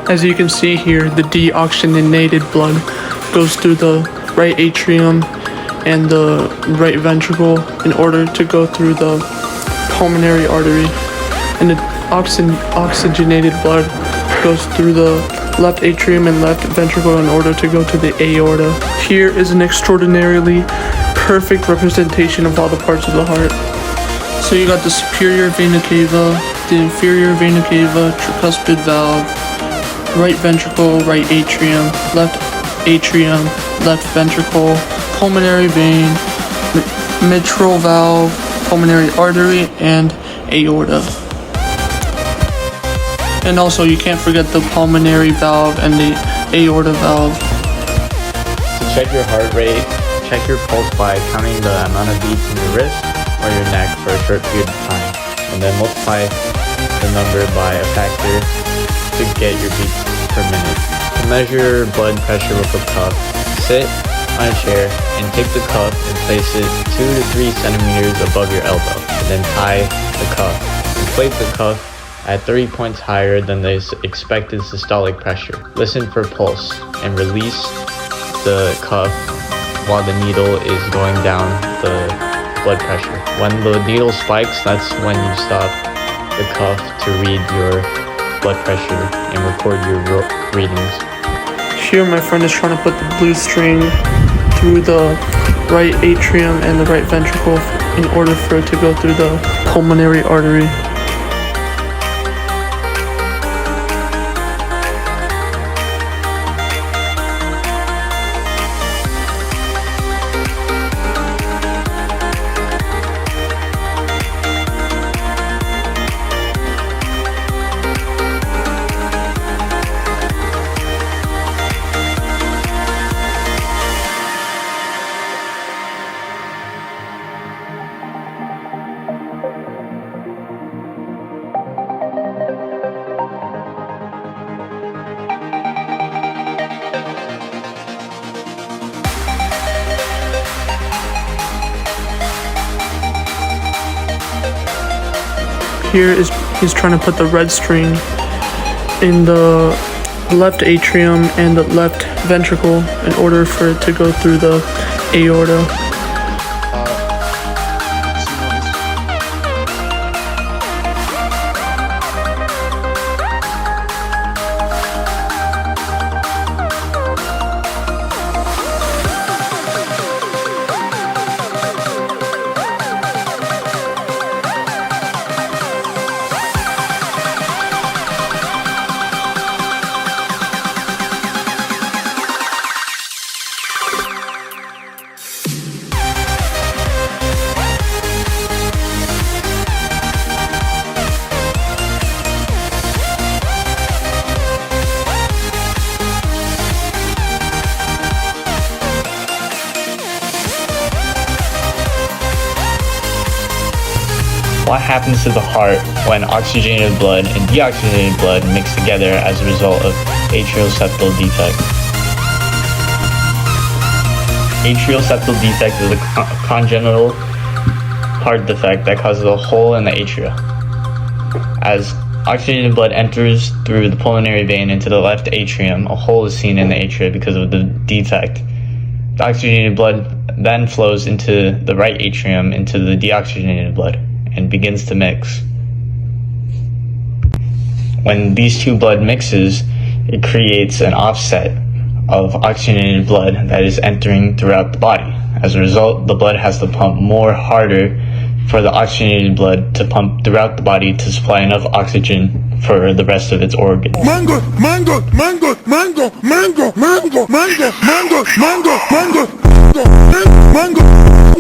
As you can see here, the deoxygenated blood goes through the right atrium and the right ventricle in order to go through the pulmonary artery, and the oxygenated blood goes through the left atrium and left ventricle in order to go to the aorta. Here is an extraordinarily perfect representation of all the parts of the heart. So you got the superior vena cava, the inferior vena cava, tricuspid valve, right ventricle, right atrium, left ventricle, pulmonary vein, mitral valve, pulmonary artery, and aorta. And also you can't forget the pulmonary valve and the aorta valve. To check your heart rate, check your pulse by counting the amount of beats in your wrist or your neck for a short period of time, and then multiply the number by a factor to get your beats per minute. To measure blood pressure with a cuff, sit on a chair and take the cuff and place it 2 to 3 centimeters above your elbow, and then tie the cuff. Inflate the cuff at 3 points higher than the expected systolic pressure. Listen for pulse and release the cuff while the needle is going down the blood pressure. When the needle spikes, that's when you stop the cuff to read your blood pressure and record your readings. Here my friend is trying to put the blue string through the right atrium and the right ventricle in order for it to go through the pulmonary artery. Here is he's trying to put the red string in the left atrium and the left ventricle in order for it to go through the aorta. What happens to the heart when oxygenated blood and deoxygenated blood mix together as a result of atrial septal defect? Atrial septal defect is a congenital heart defect that causes a hole in the atria. As oxygenated blood enters through the pulmonary vein into the left atrium, a hole is seen in the atria because of the defect. The oxygenated blood then flows into the right atrium into the deoxygenated blood and begins to mix. When these two blood mixes, it creates an offset of oxygenated blood that is entering throughout the body. As a result, the blood has to pump more harder for the oxygenated blood to pump throughout the body to supply enough oxygen for the rest of its organs. Mango, mango, mango, mango, mango, mango, mango, mango, mango, mango, mango, mango.